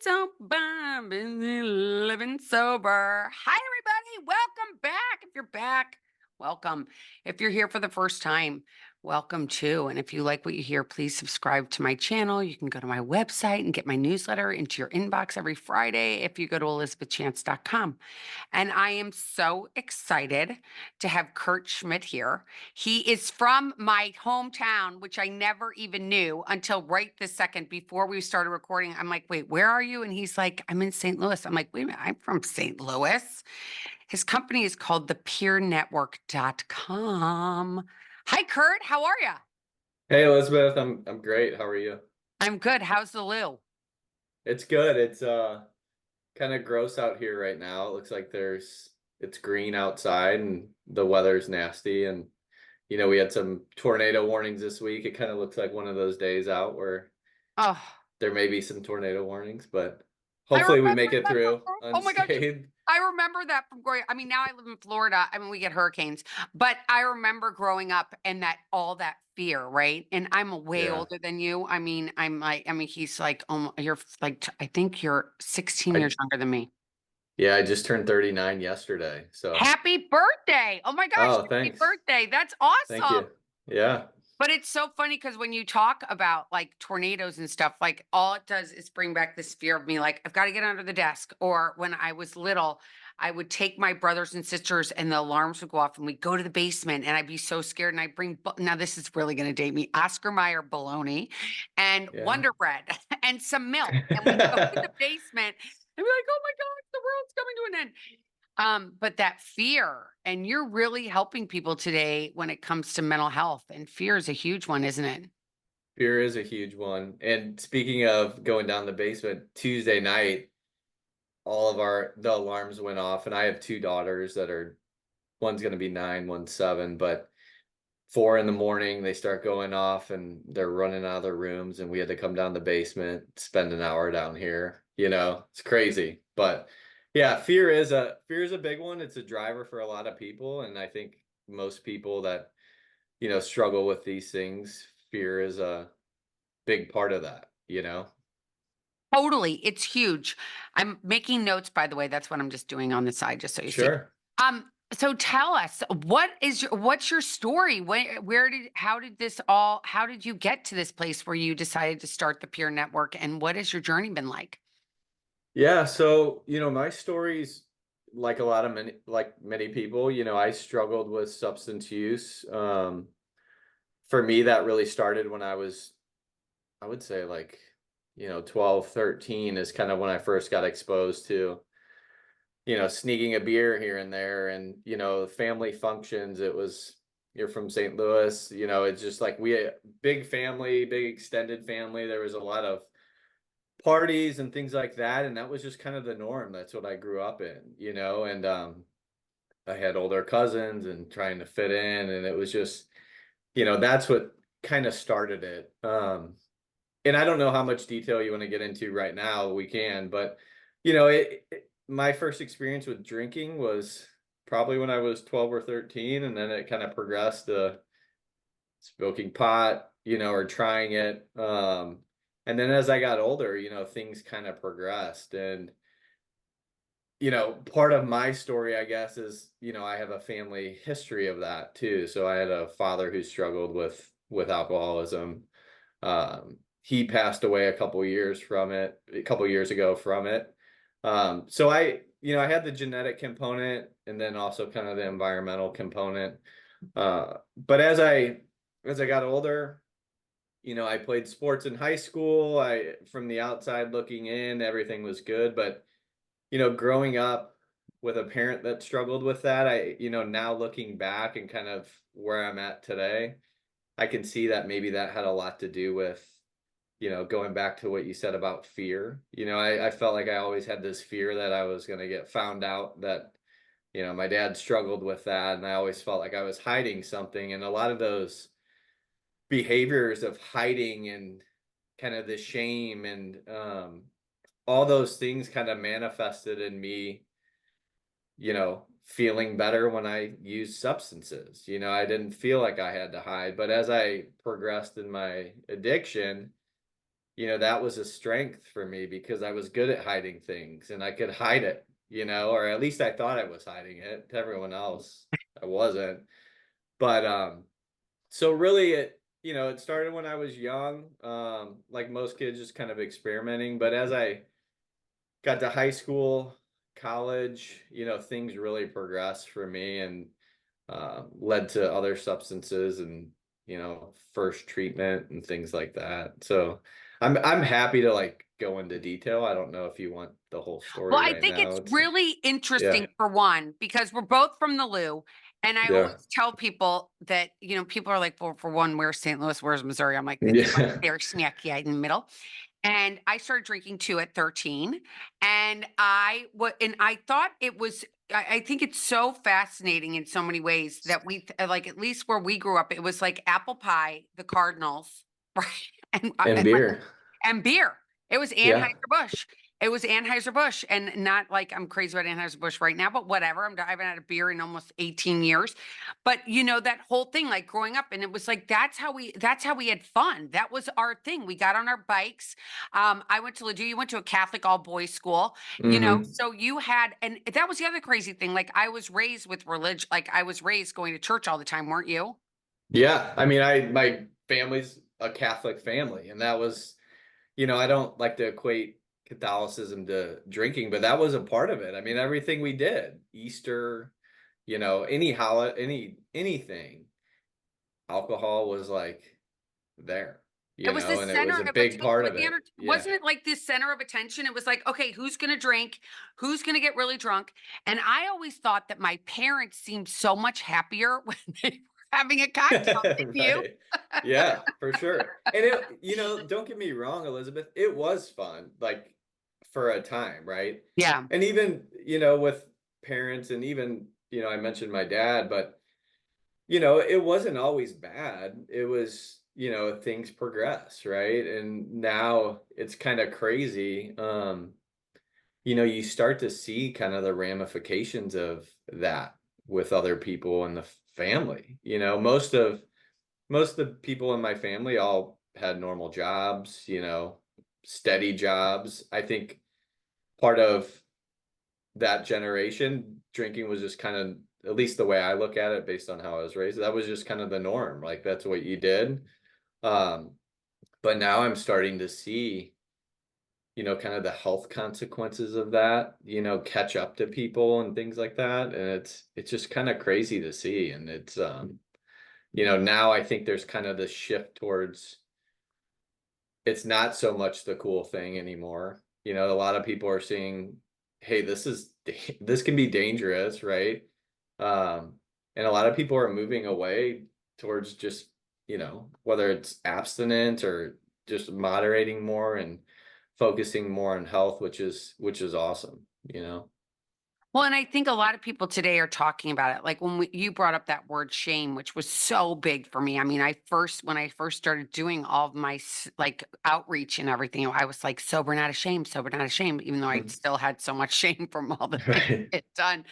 sober, busy living sober. Hi, everybody. Welcome back. If you're back, welcome. If you're here for the first time, welcome too. And if you like what you hear, please subscribe to my channel. You can go to my website and get my newsletter into your inbox every Friday if you go to elizabethchance.com. And I am so excited to have Kurt Schmidt here. He is from my hometown, which I never even knew until right this second before we started recording. I'm like, wait, where are you? And he's like, I'm in St. Louis. I'm like, wait a minute, I'm from St. Louis. His company is called thepeernetwork.com. Hi, Kurt. How are you? Hey Elizabeth, I'm great. How are you? I'm good. How's the Lou? It's good. It's kind of gross out here right now. It looks like it's green outside and the weather's nasty, and we had some tornado warnings this week. It kind of looks like one of those days out where Oh, there may be some tornado warnings, but I hopefully we remember make it that from, through oh my gosh. unscathed. I remember that from growing. I mean, now I live in Florida. I mean, we get hurricanes, but I remember growing up and that all that fear, right? And I'm way Yeah. older than you. I mean, he's like, oh, you're like, I think you're 16 I years younger than me. yeah, I just turned 39 yesterday. So, Happy birthday. Oh my gosh, oh, happy thanks. birthday. That's Thank awesome. you. Yeah. But it's so funny because when you talk about like tornadoes and stuff, like all it does is bring back this fear of me, like, I've got to get under the desk. Or when I was little, I would take my brothers and sisters and the alarms would go off and we'd go to the basement and I'd be so scared. And I'd bring, now this is really going to date me, Oscar Mayer bologna and Yeah. Wonder Bread and some milk. And we'd go to the basement and be like, oh my gosh, the world's coming to an end. But that fear, and you're really helping people today when it comes to mental health, and fear is a huge one, isn't it? Fear is a huge one. And speaking of going down the basement, Tuesday night, all of the alarms went off, and I have two daughters that are one's going to be 9, one's 7, but 4 in the morning they start going off and they're running out of their rooms, and we had to come down the basement, spend an hour down here. It's crazy. But yeah, fear is a big one. It's a driver for a lot of people, and I think most people that struggle with these things, fear is a big part of that. Totally. It's huge. I'm making notes, by the way. That's what I'm just doing on the side, just so you see. Sure. So tell us, what's your story? How did you get to this place where you decided to start the Peer Network, and what has your journey been like? Yeah, so my story's like many people. I struggled with substance use. For me, that really started when I would say, like, 12, 13 is kind of when I first got exposed to, sneaking a beer here and there, and family functions. You're from St. Louis, it's just like we had big family, big extended family. There was a lot of parties and things like that, and that was just kind of the norm. That's what I grew up in. And I had older cousins and trying to fit in, and it was just, that's what kind of started it. And I don't know how much detail you want to get into right now. We can, but my first experience with drinking was probably when I was 12 or 13, and then it kind of progressed to smoking pot, or trying it. And then as I got older, things kind of progressed. And, part of my story, I guess, is, I have a family history of that too. So I had a father who struggled with alcoholism. He passed away a couple years ago from it. So I had the genetic component, and then also kind of the environmental component. But as I got older, I played sports in high school. From the outside looking in, everything was good. But, growing up with a parent that struggled with that, now looking back and kind of where I'm at today, I can see that maybe that had a lot to do with, going back to what you said about fear. I felt like I always had this fear that I was going to get found out, that, my dad struggled with that. And I always felt like I was hiding something. And a lot of those behaviors of hiding and kind of the shame and all those things kind of manifested in me, feeling better when I used substances. I didn't feel like I had to hide. But as I progressed in my addiction, that was a strength for me because I was good at hiding things and I could hide it, or at least I thought I was hiding it. To everyone else, I wasn't. But so really it started when I was young, like most kids, just kind of experimenting. But as I got to high school, college, things really progressed for me and led to other substances and first treatment and things like that. So I'm happy to like go into detail. I don't know if you want the whole Well, story I right think now. it's It's really yeah, interesting for one, because we're both from the Lou. And I yeah, always tell people that, people are like, well, for one, where's St. Louis? Where's Missouri? I'm like, it's right yeah. there, smack yeah, in the middle. And I started drinking too at 13. And I thought it was, I think it's so fascinating in so many ways that like, at least where we grew up, it was like apple pie, the Cardinals, right? And, And beer. and beer. It was Yeah. Anheuser-Busch. It was Anheuser-Busch, and not like I'm crazy about Anheuser-Busch right now, but whatever. I haven't had a beer in almost 18 years. But that whole thing, like growing up, and it was like that's how we had fun. That was our thing. We got on our bikes. I went to Ladue. You went to a Catholic all boys school, Hmm. so you had, and that was the other crazy thing. Like I was raised with religion, like I was raised going to church all the time, weren't you? Yeah. I mean, my family's a Catholic family, and that was, I don't like to equate Catholicism to drinking, but that was a part of it. I mean, everything we did, Easter, any holiday, anything, alcohol was like there, It was the and it center was a of big attention part with of the it. Yeah. wasn't it like this center of attention? It was like, okay, who's going to drink? Who's going to get really drunk? And I always thought that my parents seemed so much happier when they were having a cocktail, didn't you? Right. Yeah, for sure. And don't get me wrong, Elizabeth, it was fun, like for a time, right? Yeah. And even, with parents and even, I mentioned my dad, but it wasn't always bad. It was, things progress, right? And now it's kind of crazy. You start to see kind of the ramifications of that with other people in the family. Most of the people in my family all had normal jobs, steady jobs. I think part of that generation, drinking was just kind of, at least the way I look at it, based on how I was raised, that was just kind of the norm. Like that's what you did. Um, but now I'm starting to see, kind of the health consequences of that, catch up to people and things like that. And it's just kind of crazy to see. And it's now I think there's kind of this shift towards it's not so much the cool thing anymore. A lot of people are seeing, hey, this can be dangerous, right? And a lot of people are moving away towards just, whether it's abstinent or just moderating more and focusing more on health, which is awesome, Well, and I think a lot of people today are talking about it. Like you brought up that word shame, which was so big for me. I mean, when I first started doing all of my like outreach and everything, I was like sober, not ashamed, sober, not ashamed, even though I Mhm. still had so much shame from all the things Right. I had done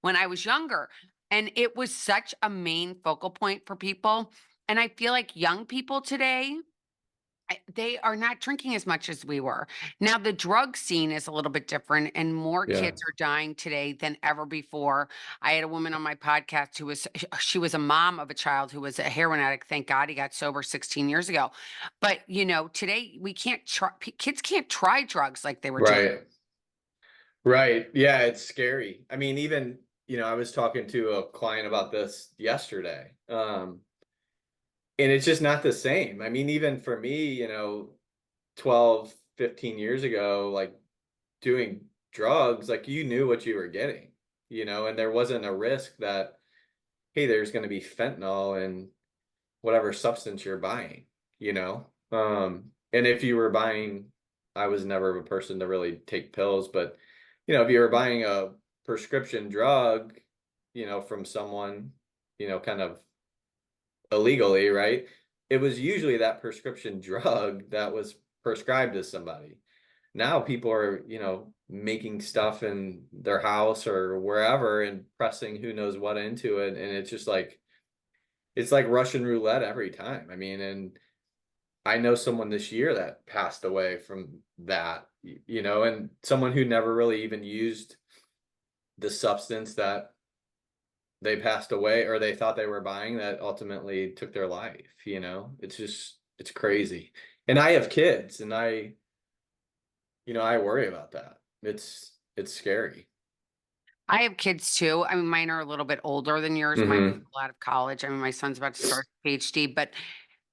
when I was younger. And it was such a main focal point for people. And I feel like young people today, they are not drinking as much as we were. Now, the drug scene is a little bit different, and more Yeah. kids are dying today than ever before. I had a woman on my podcast she was a mom of a child who was a heroin addict. Thank God he got sober 16 years ago. But, today we can't try, kids can't try drugs like they were doing. Right. Right. Yeah, it's scary. I mean, even, I was talking to a client about this yesterday. And it's just not the same. I mean, even for me, 12, 15 years ago, like doing drugs, like you knew what you were getting, and there wasn't a risk that, hey, there's going to be fentanyl in whatever substance you're buying, you know? And if you were buying, I was never a person to really take pills, but, if you were buying a prescription drug, from someone, kind of illegally, right? It was usually that prescription drug that was prescribed to somebody. Now people are, making stuff in their house or wherever and pressing who knows what into it. And it's just like, it's like Russian roulette every time. I mean, and I know someone this year that passed away from that, and someone who never really even used the substance that they passed away or they thought they were buying that ultimately took their life. It's crazy. And I have kids and I worry about that. It's scary. I have kids too. I mean, mine are a little bit older than yours. Mine are Hmm. still out of college. I mean, my son's about to start PhD, but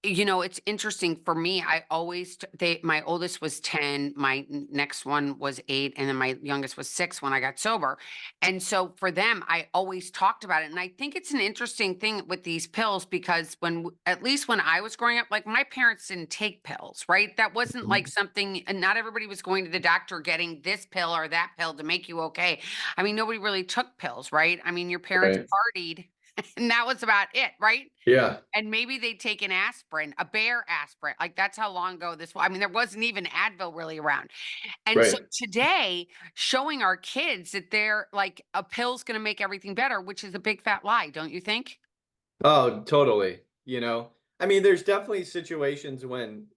it's interesting for me. I always, my oldest was 10, my next one was 8, and then my youngest was 6 when I got sober. And so for them, I always talked about it. And I think it's an interesting thing with these pills because at least when I was growing up, like my parents didn't take pills, right? That wasn't like something, and not everybody was going to the doctor getting this pill or that pill to make you okay. I mean, nobody really took pills, right? I mean, your parents Right. partied and that was about it, right? Yeah. And maybe they take an aspirin, a bear aspirin. Like that's how long ago this was. I mean, there wasn't even Advil really around. And so Right. today, showing our kids that they're like a pill's going to make everything better, which is a big fat lie, don't you think? Oh, totally. I mean, there's definitely situations when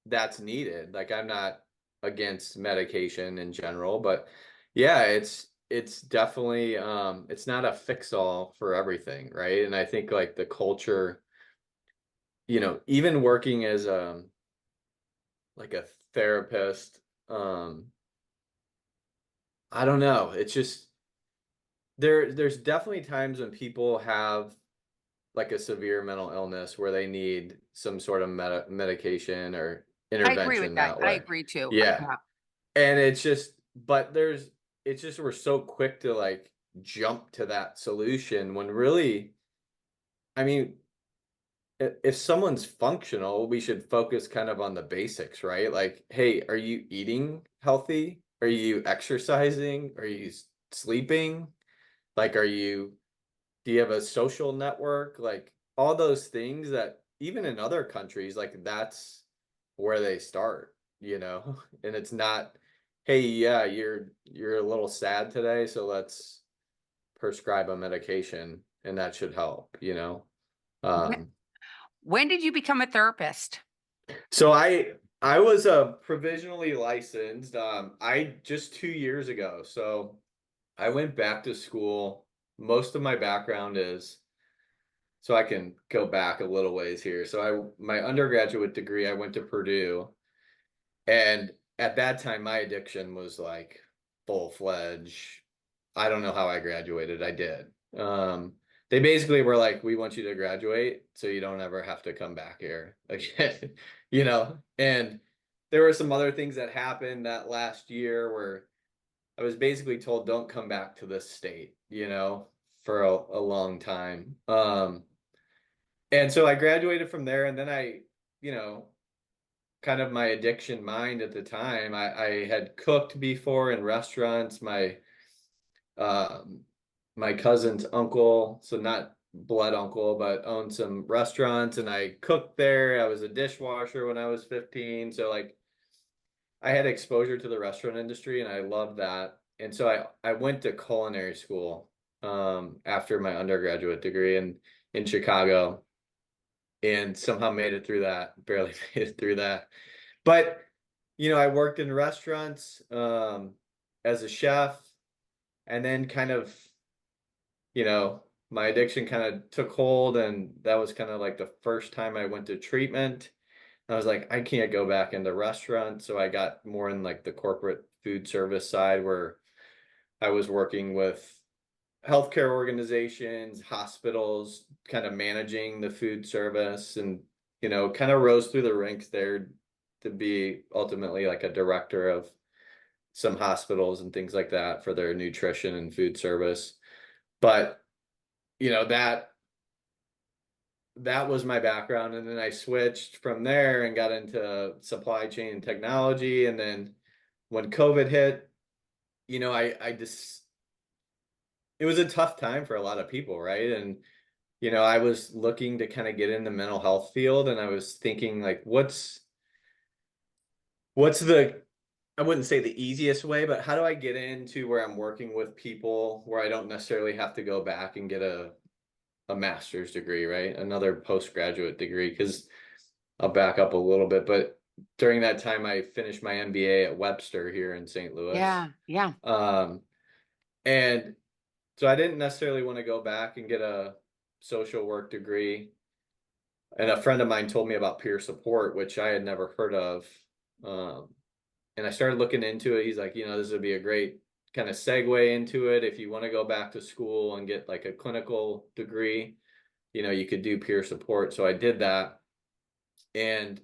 that's needed. Like I'm not against medication in general, but yeah, it's definitely it's not a fix all for everything, right? And I think like the culture, even working as like a therapist, um I don't know. It's just there's definitely times when people have like a severe mental illness where they need some sort of medication or I agree with intervention that. that I way. agree too. Yeah. Yeah. And it's just we're so quick to like jump to that solution when really, I mean, if someone's functional, we should focus kind of on the basics, right? Like, hey, are you eating healthy? Are you exercising? Are you sleeping? Like, do you have a social network? Like all those things that even in other countries, like that's where they start. And it's not, hey, yeah, you're a little sad today, so let's prescribe a medication and that should help. When, Um, when did you become a therapist? so I was a provisionally licensed, I just 2 years ago. So I went back to school. Most of my background is so I can go back a little ways here. So my undergraduate degree, I went to Purdue, and at that time my addiction was like full-fledged. I don't know how I graduated. I did. They basically were like, we want you to graduate so you don't ever have to come back here again, And there were some other things that happened that last year where I was basically told don't come back to this state, for a long time. And so I graduated from there, and then you know, kind of my addiction mind at the time, I had cooked before in restaurants. Um, my cousin's uncle, so not blood uncle, but owned some restaurants, and I cooked there. I was a dishwasher when I was 15, so like I had exposure to the restaurant industry, and I loved that. And so I went to culinary school after my undergraduate degree in Chicago and somehow made it through that, barely made it through that. But, I worked in restaurants as a chef, and then kind of, my addiction kind of took hold, and that was kind of like the first time I went to treatment. I was like, I can't go back into restaurants. So I got more in like the corporate food service side where I was working with healthcare organizations, hospitals, kind of managing the food service and, kind of rose through the ranks there to be ultimately like a director of some hospitals and things like that for their nutrition and food service. But, that was my background. And then I switched from there and got into supply chain and technology. And then when COVID hit, I just, it was a tough time for a lot of people, right? And I was looking to kind of get in the mental health field, and I was thinking like, what's the, I wouldn't say the easiest way, but how do I get into where I'm working with people where I don't necessarily have to go back and get a master's degree, right? Another postgraduate degree, because I'll back up a little bit, but during that time I finished my MBA at Webster here in St. Louis. Yeah. Yeah. Um, and so I didn't necessarily want to go back and get a social work degree. And a friend of mine told me about peer support, which I had never heard of. Um, and I started looking into it. He's like, this would be a great kind of segue into it. If you want to go back to school and get like a clinical degree, you could do peer support. So I did that. And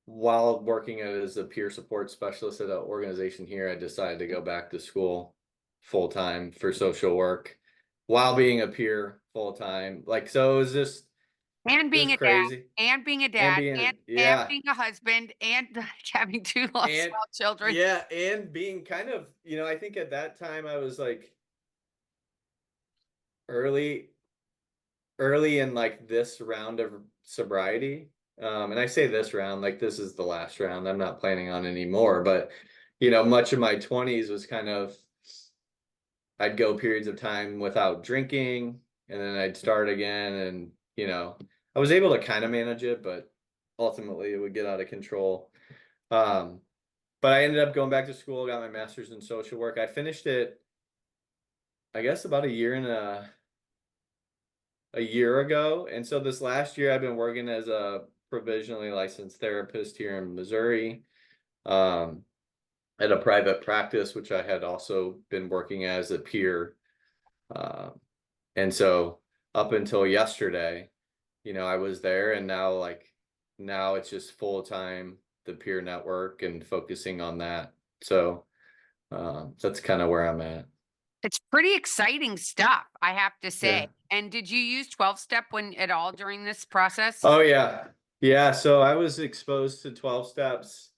while working as a peer support specialist at an organization here, I decided to go back to school full time for social work while being a peer full time. Like, so And it being was a dad, crazy. and being a And dad, being, and yeah, being a husband, and having two and small children. yeah, and being kind of, I think at that time I was like early, early in like this round of sobriety. And I say this round, like this is the last round. I'm not planning on any more, but much of my 20s was kind of, I'd go periods of time without drinking and then I'd start again. And, I was able to kind of manage it, but ultimately it would get out of control. Um, but I ended up going back to school, got my master's in social work. I finished it, I guess, about a year ago. And so this last year I've been working as a provisionally licensed therapist here in Missouri, um, at a private practice, which I had also been working as a peer. Uh, and so up until yesterday, I was there, and now it's just full time, the peer network and focusing on that. So that's kind of where I'm at. It's pretty exciting stuff, I have to say. Yeah. And did you use 12 step when at all during this process? Oh yeah. Yeah. So I was exposed to 12 steps.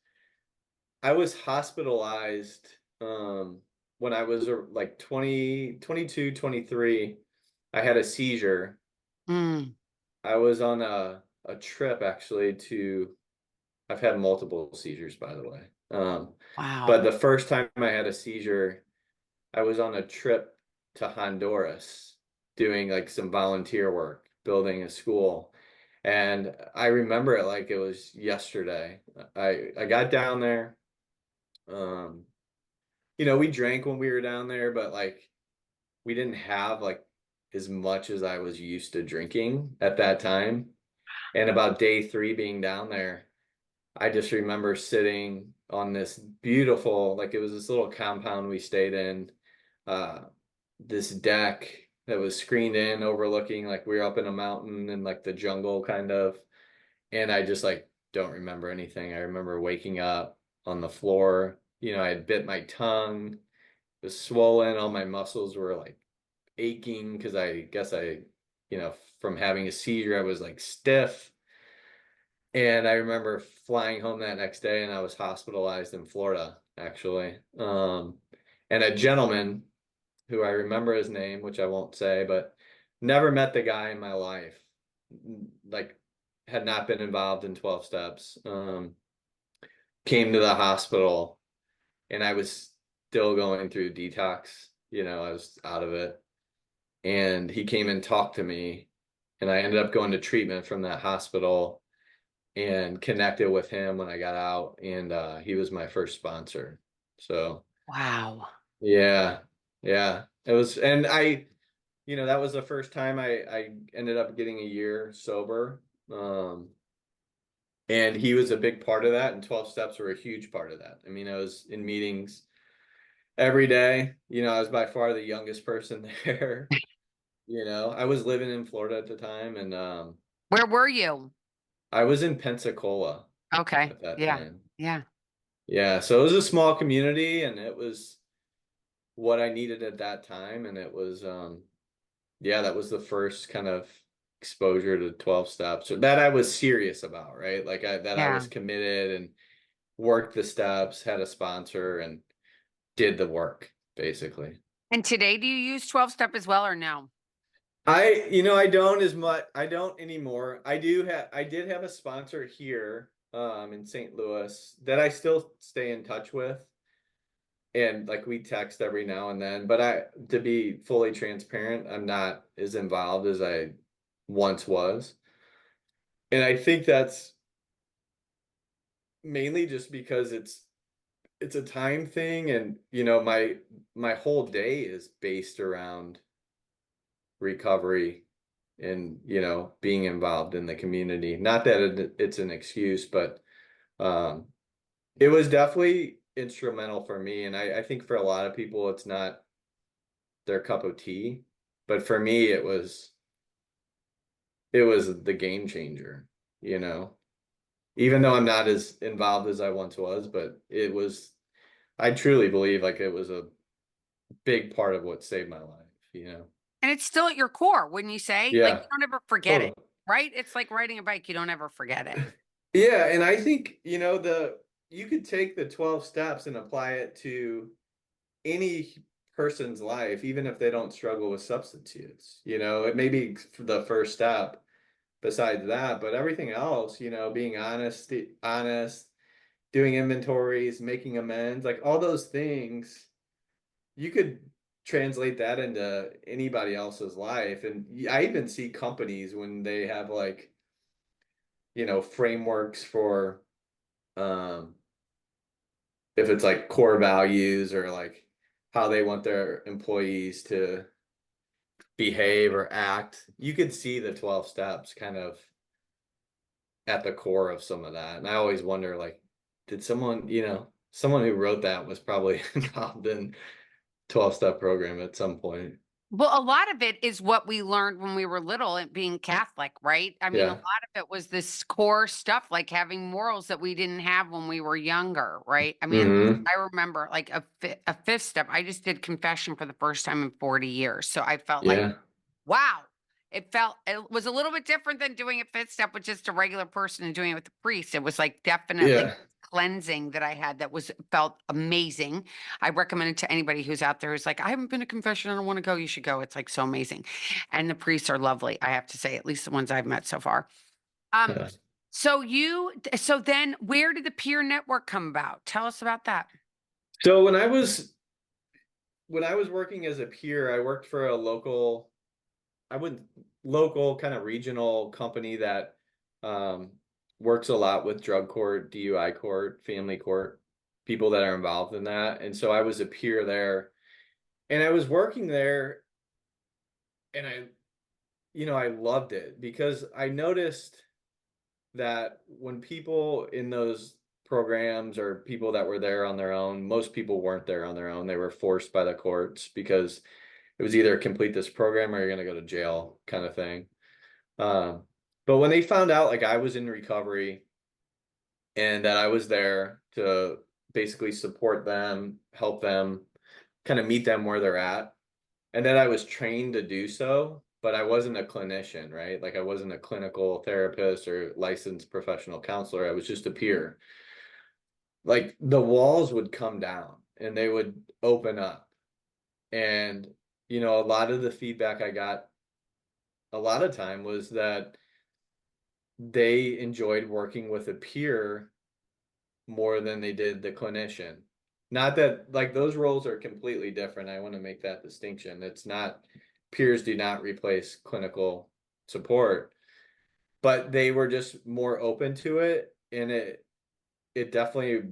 I was hospitalized when I was like 20, 22, 23. I had a seizure. Mm, I was on a trip actually to, I've had multiple seizures, by the way. But wow. the first time I had a seizure, I was on a trip to Honduras doing like some volunteer work, building a school. And I remember it like it was yesterday. I got down there. Um, we drank when we were down there, but like we didn't have like as much as I was used to drinking at that time. And about day 3 being down there, I just remember sitting on this beautiful, like it was this little compound we stayed in, uh, this deck that was screened in, overlooking, like we were up in a mountain and like the jungle kind of. And I just like don't remember anything. I remember waking up on the floor. I had bit my tongue, it was swollen, all my muscles were like aching because I guess from having a seizure, I was like stiff. And I remember flying home that next day, and I was hospitalized in Florida, actually. And a gentleman who I remember his name, which I won't say, but never met the guy in my life, like had not been involved in 12 steps, came to the hospital, and I was still going through detox. I was out of it. And he came and talked to me, and I ended up going to treatment from that hospital and connected with him when I got out, and he was my first sponsor. So Wow. yeah, yeah, it was, and that was the first time I ended up getting a year sober. And he was a big part of that, and 12 steps were a huge part of that. I mean, I was in meetings every day. I was by far the youngest person there. I was living in Florida at the time, and Where were you? I was in Pensacola Okay. at that Yeah. time. Yeah. Yeah, so it was a small community, and it was what I needed at that time. And it was, yeah, that was the first kind of exposure to 12 steps that I was serious about, right? Like I Yeah. was committed and worked the steps, had a sponsor, and did the work, basically. And today, do you use 12 step as well or no? I don't as much, I don't anymore. I did have a sponsor here, in St. Louis that I still stay in touch with. And like we text every now and then, but to be fully transparent, I'm not as involved as I once was. And I think that's mainly just because it's a time thing, and my whole day is based around recovery and being involved in the community. Not that it's an excuse, but um it was definitely instrumental for me, and I think for a lot of people it's not their cup of tea, but for me it was the game changer, you know. Even though I'm not as involved as I once was, but I truly believe like it was a big part of what saved my life. And it's still at your core, wouldn't you say? Like, you Yeah, don't ever forget it, totally. right? It's like riding a bike, you don't ever forget it. Yeah, and I think, you could take the 12 steps and apply it to any person's life, even if they don't struggle with substance use. It may be the first step besides that, but everything else, being honest, doing inventories, making amends, like all those things, you could translate that into anybody else's life. And I even see companies when they have like, frameworks for um if it's like core values or like how they want their employees to behave or act, you could see the 12 steps kind of at the core of some of that. And I always wonder, like, did someone who wrote that was probably involved in 12-step program at some point. Well, a lot of it is what we learned when we were little and being Catholic, right? I mean, a Yeah. lot of it was this core stuff, like having morals that we didn't have when we were younger, right? I mean, at least Hmm. I remember like a fifth step. I just did confession for the first time in 40 years. So I felt like, Yeah. wow. It was a little bit different than doing a fifth step with just a regular person and doing it with a priest. It was like definitely Yeah. cleansing that I had that was felt amazing. I recommend it to anybody who's out there who's like, I haven't been to confession. I don't want to go. You should go. It's like so amazing. And the priests are lovely, I have to say, at least the ones I've met so far. Um, Yeah. so then where did the peer network come about? Tell us about that. So when I was working as a peer, I worked for a I would local kind of regional company that um, works a lot with drug court, DUI court, family court, people that are involved in that. And so I was a peer there, and I was working there, and I loved it because I noticed that when people in those programs or people that were there on their own, most people weren't there on their own. They were forced by the courts because it was either complete this program or you're going to go to jail kind of thing. Um, but when they found out like I was in recovery and that I was there to basically support them, help them, kind of meet them where they're at, and that I was trained to do so, but I wasn't a clinician, right? Like I wasn't a clinical therapist or licensed professional counselor. I was just a peer. Like the walls would come down and they would open up. And, a lot of the feedback I got a lot of time was that they enjoyed working with a peer more than they did the clinician. Not that like those roles are completely different. I want to make that distinction. It's not Peers do not replace clinical support, but they were just more open to it, and it definitely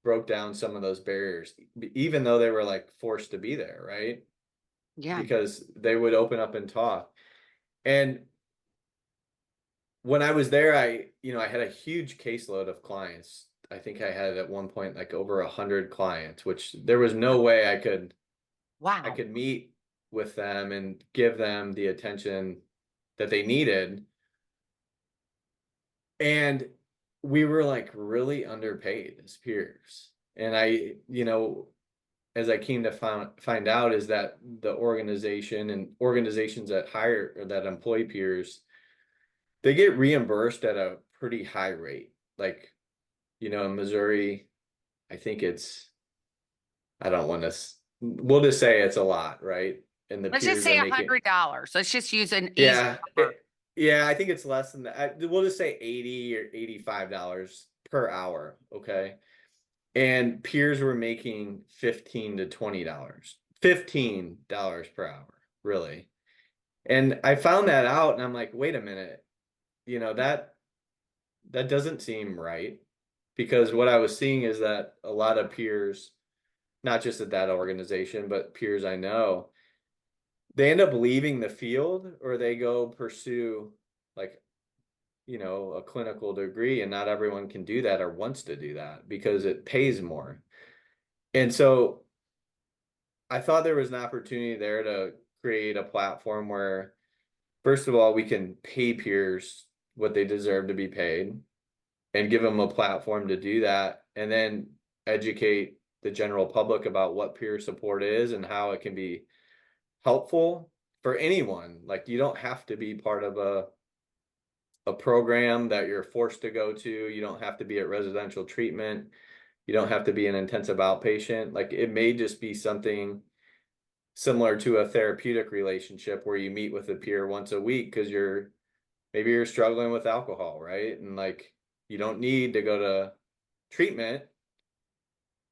broke down some of those barriers, even though they were like forced to be there, right? Yeah. Because they would open up and talk. And when I was there, I had a huge caseload of clients. I think I had at one point like over 100 clients, which there was no way I Wow. could meet with them and give them the attention that they needed. And we were like really underpaid as peers. And as I came to find out is that the organization and organizations that hire or that employ peers, they get reimbursed at a pretty high rate. Like, in Missouri, I think I don't want to, we'll just say it's a lot, right? And the Let's just peers are say making, $100. Let's just use an easy yeah, number. yeah, I think it's less than that. We'll just say 80 or $85 per hour, okay? And peers were making $15 to $20. $15 per hour, really. And I found that out and I'm like, wait a minute, that doesn't seem right. because what I was seeing is that a lot of peers, not just at that organization, but peers I know, they end up leaving the field or they go pursue like, a clinical degree, and not everyone can do that or wants to do that because it pays more. And so I thought there was an opportunity there to create a platform where, first of all, we can pay peers what they deserve to be paid and give them a platform to do that, and then educate the general public about what peer support is and how it can be helpful for anyone. Like, you don't have to be part of a program that you're forced to go to. You don't have to be at residential treatment. You don't have to be an intensive outpatient. Like, it may just be something similar to a therapeutic relationship where you meet with a peer once a week because maybe you're struggling with alcohol, right? And like, you don't need to go to treatment,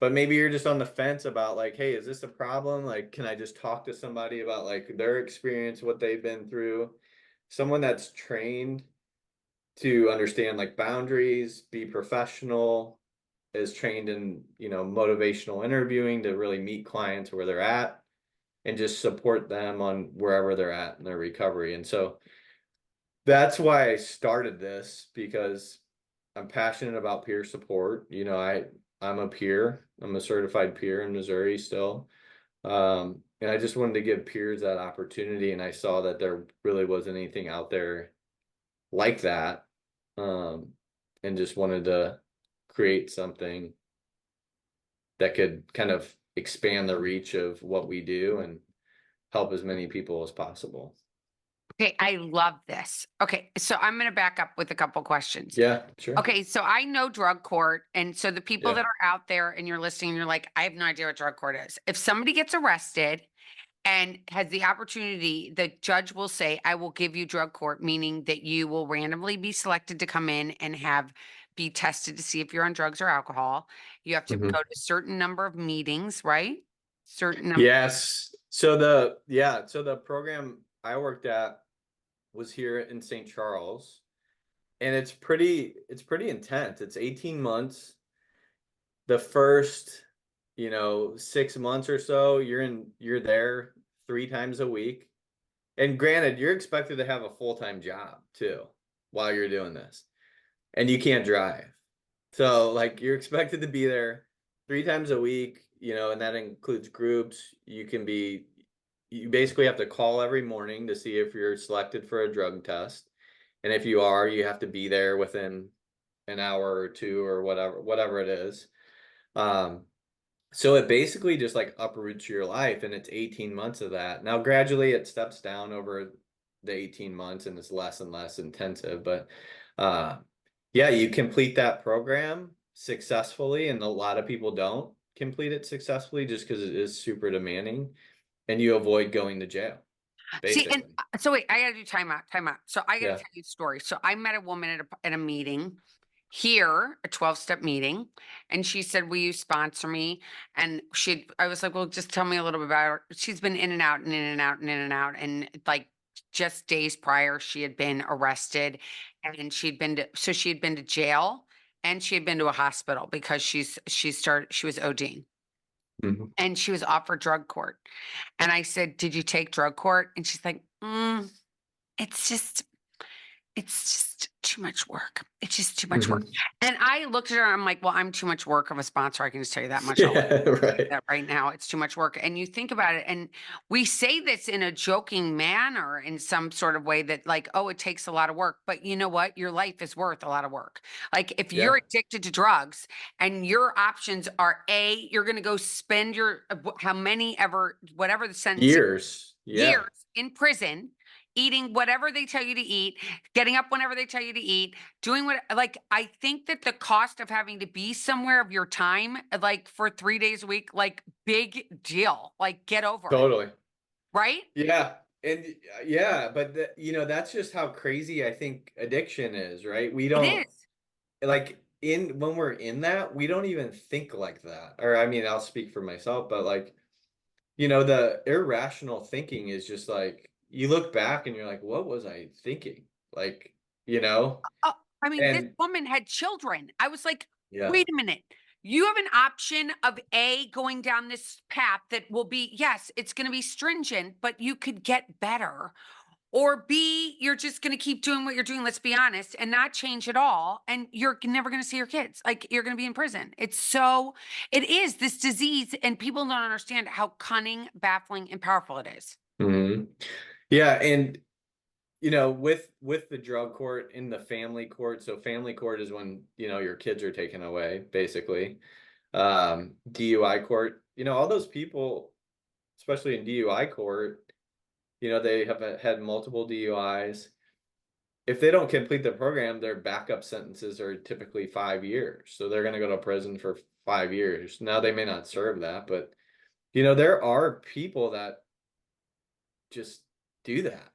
but maybe you're just on the fence about like, hey, is this a problem? Like, can I just talk to somebody about like their experience, what they've been through? Someone that's trained to understand like boundaries, be professional, is trained in, motivational interviewing to really meet clients where they're at and just support them on wherever they're at in their recovery. And so that's why I started this, because I'm passionate about peer support. I'm a peer. I'm a certified peer in Missouri still. And I just wanted to give peers that opportunity, and I saw that there really wasn't anything out there like that. And just wanted to create something that could kind of expand the reach of what we do and help as many people as possible. Okay, I love this. Okay, so I'm going to back up with a couple questions. Yeah, sure. Okay, so I know drug court. And so the people Yeah. that are out there and you're listening, and you're like, I have no idea what drug court is. If somebody gets arrested and has the opportunity, the judge will say, I will give you drug court, meaning that you will randomly be selected to come in and be tested to see if you're on drugs or alcohol. You have to Mhm. go to a certain number of meetings, right? Certain number. Yes. So the program I worked at was here in St. Charles, and it's pretty intense. It's 18 months. The first, 6 months or so, you're there 3 times a week. And granted, you're expected to have a full-time job too while you're doing this. And you can't drive. So like, you're expected to be there 3 times a week, and that includes groups. You basically have to call every morning to see if you're selected for a drug test. And if you are, you have to be there within an hour or two or whatever it is. Um, so it basically just like uproots your life, and it's 18 months of that. Now, gradually it steps down over the 18 months and it's less and less intensive, but uh, yeah, you complete that program successfully, and a lot of people don't complete it successfully just because it is super demanding, and you avoid going to jail, See, and basically. so wait, I gotta do time out. So I gotta Yeah. tell you a story. So I met a woman at a meeting here, a 12-step meeting, and she said, will you sponsor me? And I was like, well, just tell me a little bit about her. She's been in and out and in and out and in and out. And like just days prior, she had been arrested, and she had been to jail, and she had been to a hospital because she was ODing, Mhm. and she was offered drug court. And I said, did you take drug court? And she's like, it's just it's just too much work. It's just too much work. Mhm. And I looked at her, I'm like, well, I'm too much work of a sponsor. I can just tell you that much. I'll Yeah, tell you right. that right now. It's too much work. And you think about it, and we say this in a joking manner, in some sort of way that, like, oh, it takes a lot of work. But you know what? Your life is worth a lot of work. Like, if you're Yeah. addicted to drugs and your options are you're going to go spend how many ever, whatever the sentence, Years. years Yeah. in prison, eating whatever they tell you to eat, getting up whenever they tell you to eat, doing what, like, I think that the cost of having to be somewhere of your time, like for 3 days a week, like, big deal, like, get over it. Totally. Right? Yeah. And yeah, but that's just how crazy I think addiction is, right? We It don't is. like in when we're in that, we don't even think like that. Or I mean, I'll speak for myself, but like, the irrational thinking is just like you look back and you're like, what was I thinking? Like, Oh, I mean, this and woman had children. I was like, Yeah. Wait a minute. You have an option of A, going down this path that will be, yes, it's going to be stringent, but you could get better. Or B, you're just going to keep doing what you're doing, let's be honest, and not change at all. And you're never going to see your kids. Like, you're going to be in prison. It is this disease, and people don't understand how cunning, baffling, and powerful it is. Hmm. Yeah, and with the drug court in the family court, so family court is when, your kids are taken away, basically. DUI court, all those people, especially in DUI court, they have had multiple DUIs. If they don't complete the program, their backup sentences are typically 5 years. So they're going to go to prison for 5 years. Now they may not serve that, but there are people that just do that,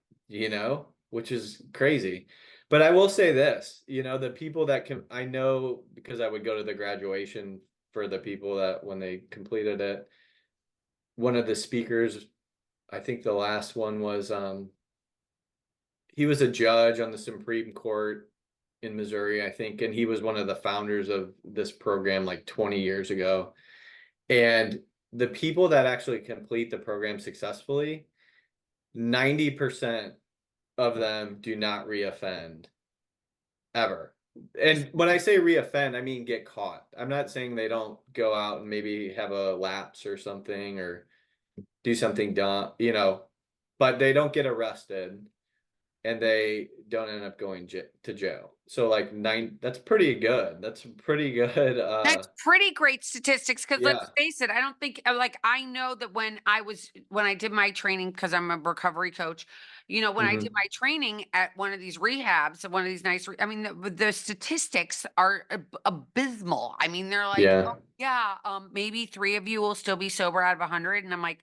which is crazy. But I will say this, the people that can, I know because I would go to the graduation for the people that when they completed it, one of the speakers, I think the last one was, he was a judge on the Supreme Court in Missouri, I think, and he was one of the founders of this program like 20 years ago. And the people that actually complete the program successfully, 90% of them do not reoffend ever. And when I say reoffend, I mean get caught. I'm not saying they don't go out and maybe have a lapse or something or do something dumb, but they don't get arrested and they don't end up going to jail. So like that's pretty good. That's pretty good. That's pretty great statistics, because let's Yeah. face it, I don't think, like, I know that when I did my training, because I'm a recovery coach, when I did Hmm. my training at one of these rehabs, one of these nice, I mean, the statistics are abysmal. I mean, they're like, oh, Yeah. yeah, maybe 3 of you will still be sober out of 100. And I'm like,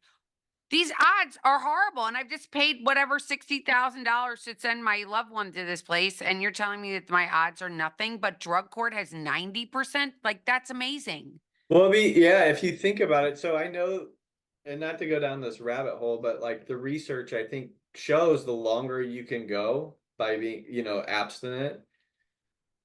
these odds are horrible, and I've just paid whatever $60,000 to send my loved one to this place, and you're telling me that my odds are nothing, but drug court has 90%? Like, that's amazing. Well, yeah, if you think about it, so I know, and not to go down this rabbit hole, but like the research I think shows the longer you can go by being, abstinent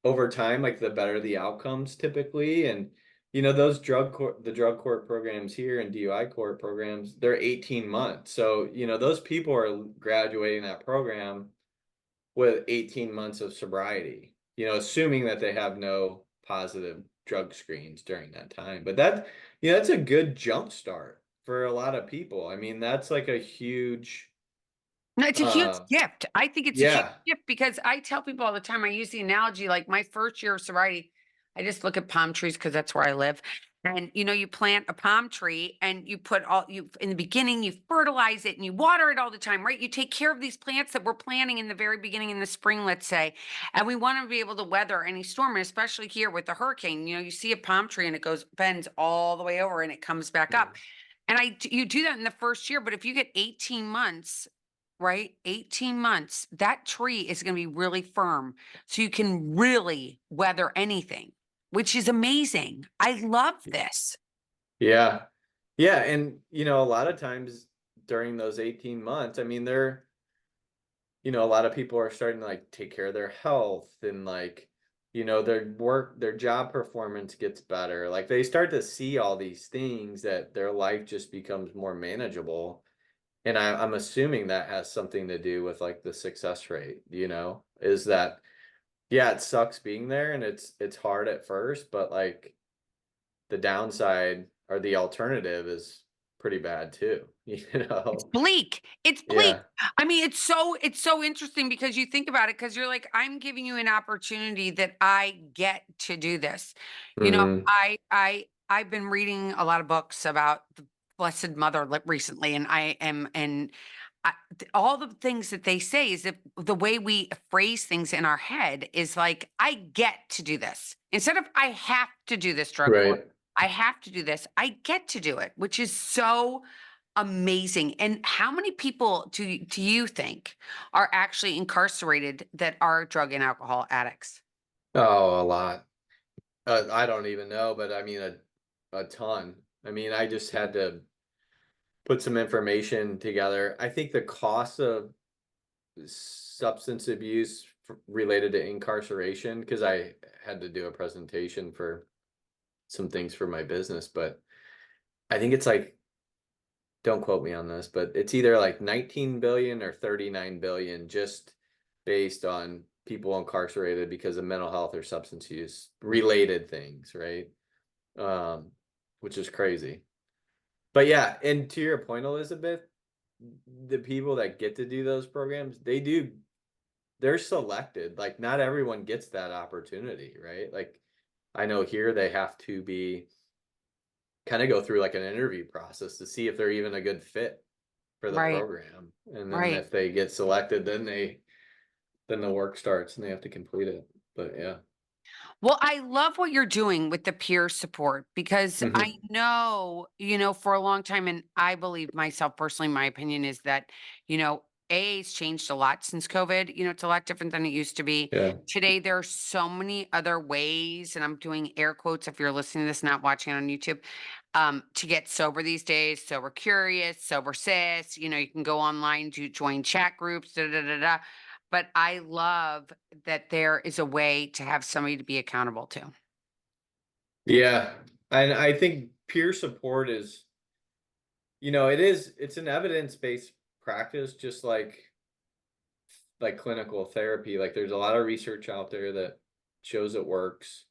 over time, like the better the outcomes typically. And those the drug court programs here and DUI court programs, they're 18 months. So, those people are graduating that program with 18 months of sobriety, assuming that they have no positive drug screens during that time. But that's a good jump start for a lot of people. I mean, that's like a huge, No, it's a huge uh, gift. I think it's a huge yeah. gift, because I tell people all the time, I use the analogy, like my first year of sobriety, I just look at palm trees because that's where I live. And you plant a palm tree and you put all you in the beginning, you fertilize it and you water it all the time, right? You take care of these plants that we're planting in the very beginning in the spring, let's say. And we want to be able to weather any storm, and especially here with the hurricane. You see a palm tree and it bends all the way over and it comes back up. And you do that in the first year, but if you get 18 months, right? 18 months, that tree is going to be really firm. So you can really weather anything, which is amazing. I love this. Yeah. Yeah. And, a lot of times during those 18 months, I mean, a lot of people are starting to like take care of their health and like, their job performance gets better. Like they start to see all these things that their life just becomes more manageable. And I'm assuming that has something to do with like the success rate, is that, yeah, it sucks being there and it's hard at first, but like the downside or the alternative is pretty bad too, It's bleak. It's bleak. Yeah. I mean, it's so interesting, because you think about it, because you're like, I'm giving you an opportunity that I get to do this. Hmm. I've been reading a lot of books about the Blessed Mother recently, and all the things that they say is that the way we phrase things in our head is like, I get to do this instead of I have to do this drug course. Right. I have to do this. I get to do it, which is so amazing. And how many people do you think are actually incarcerated that are drug and alcohol addicts? Oh, a lot. I don't even know, but I mean a ton. I mean, I just had to put some information together. I think the cost of substance abuse related to incarceration, because I had to do a presentation for some things for my business, but I think it's like, don't quote me on this, but it's either like 19 billion or 39 billion just based on people incarcerated because of mental health or substance use related things, right? Um, which is crazy. But yeah, and to your point, Elizabeth, the people that get to do those programs, they're selected. Like not everyone gets that opportunity, right? Like I know here they have to be kind of go through like an interview process to see if they're even a good fit for the Right, program. And then right. if they get selected, then the work starts and they have to complete it. But yeah. Well, I love what you're doing with the peer support because I Hmm. know, for a long time, and I believe myself personally, my opinion is that, AA's changed a lot since COVID. It's a lot different than it used to be. Yeah. Today, there are so many other ways, and I'm doing air quotes if you're listening to this, not watching it on YouTube, to get sober these days. Sober Curious, Sober Sis, you can go online to join chat groups, da da da da. But I love that there is a way to have somebody to be accountable to. Yeah. And I think peer support is, it's an evidence-based practice, just like clinical therapy. Like there's a lot of research out there that shows it works.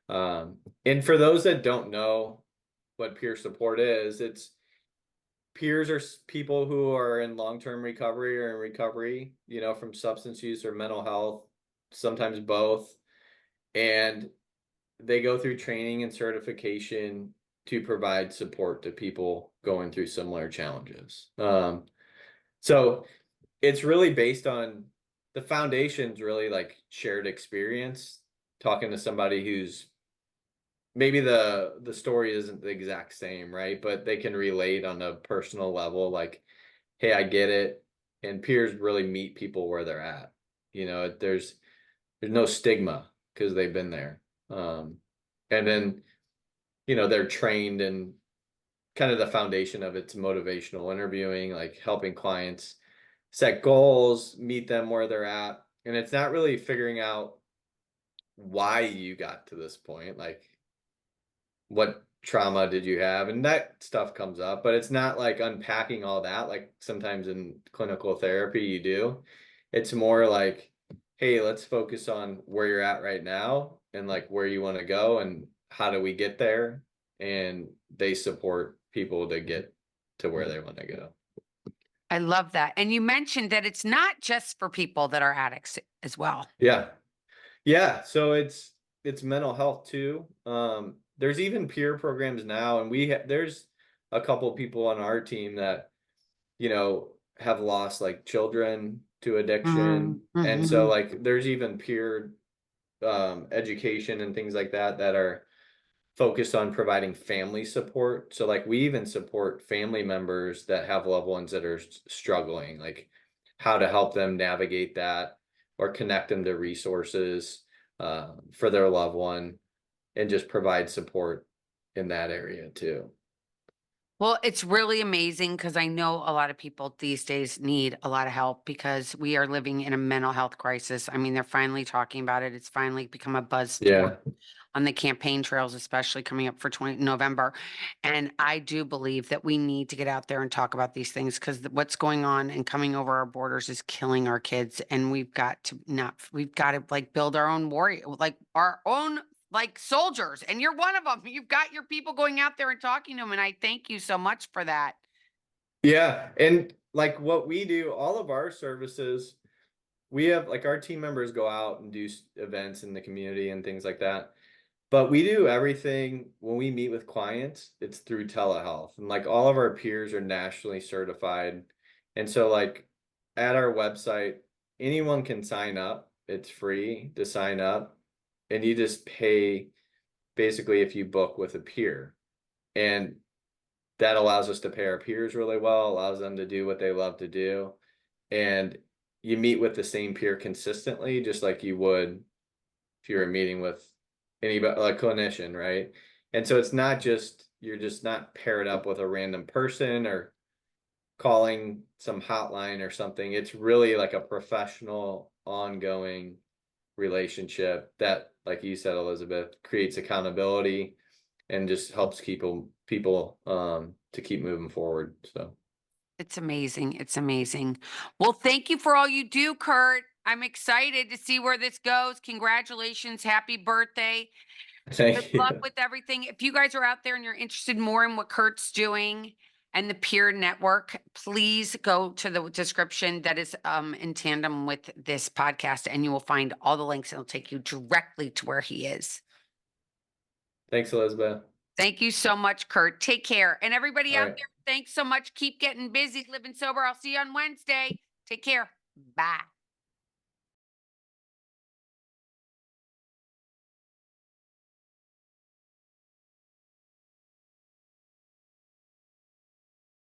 And for those that don't know what peer support is, it's peers are people who are in long-term recovery or in recovery, from substance use or mental health, sometimes both. And they go through training and certification to provide support to people going through similar challenges. So it's really based on the foundation's really like shared experience, talking to somebody who's maybe the story isn't the exact same, right? But they can relate on a personal level, like, hey, I get it. And peers really meet people where they're at. There's no stigma because they've been there. And then, they're trained in kind of the foundation of it's motivational interviewing, like helping clients set goals, meet them where they're at. And it's not really figuring out why you got to this point, like what trauma did you have? And that stuff comes up, but it's not like unpacking all that, like sometimes in clinical therapy you do. It's more like, hey, let's focus on where you're at right now and like where you want to go and how do we get there? And they support people to get to where they want to go. I love that. And you mentioned that it's not just for people that are addicts as well. Yeah. Yeah, so it's mental health too. There's even peer programs now, and there's a couple people on our team that have lost like children to addiction, and so Mhm. like there's even peer education and things like that that are focused on providing family support. So like we even support family members that have loved ones that are struggling, like how to help them navigate that or connect them to resources for their loved one and just provide support in that area too. Well, it's really amazing because I know a lot of people these days need a lot of help because we are living in a mental health crisis. I mean, they're finally talking about it. It's finally become a buzzword Yeah. on the campaign trails, especially coming up for 20 November. And I do believe that we need to get out there and talk about these things because what's going on and coming over our borders is killing our kids. And we've got to like build our own warrior, like our own like soldiers. And you're one of them. You've got your people going out there and talking to them. And I thank you so much for that. Yeah. And like what we do, all of our services, we have like our team members go out and do events in the community and things like that. But we do everything when we meet with clients, it's through telehealth. And like all of our peers are nationally certified. And so like at our website, anyone can sign up. It's free to sign up. And you just pay basically if you book with a peer. And that allows us to pay our peers really well, allows them to do what they love to do. And you meet with the same peer consistently, just like you would if you were meeting with anybody, a clinician, right? And so it's not just, you're just not paired up with a random person or calling some hotline or something. It's really like a professional, ongoing relationship that, like you said, Elizabeth, creates accountability and just helps people to keep moving forward. So It's amazing. It's amazing. Well, thank you for all you do, Kurt. I'm excited to see where this goes. Congratulations. Happy birthday. Good thank luck you. with everything. If you guys are out there and you're interested more in what Kurt's doing and the peer network, please go to the description that is in tandem with this podcast, and you will find all the links. It'll take you directly to where he is. Thanks, Elizabeth. Thank you so much, Kurt. Take care. And everybody All out right. there, thanks so much. Keep getting busy, living sober. I'll see you on Wednesday. Take care. Bye.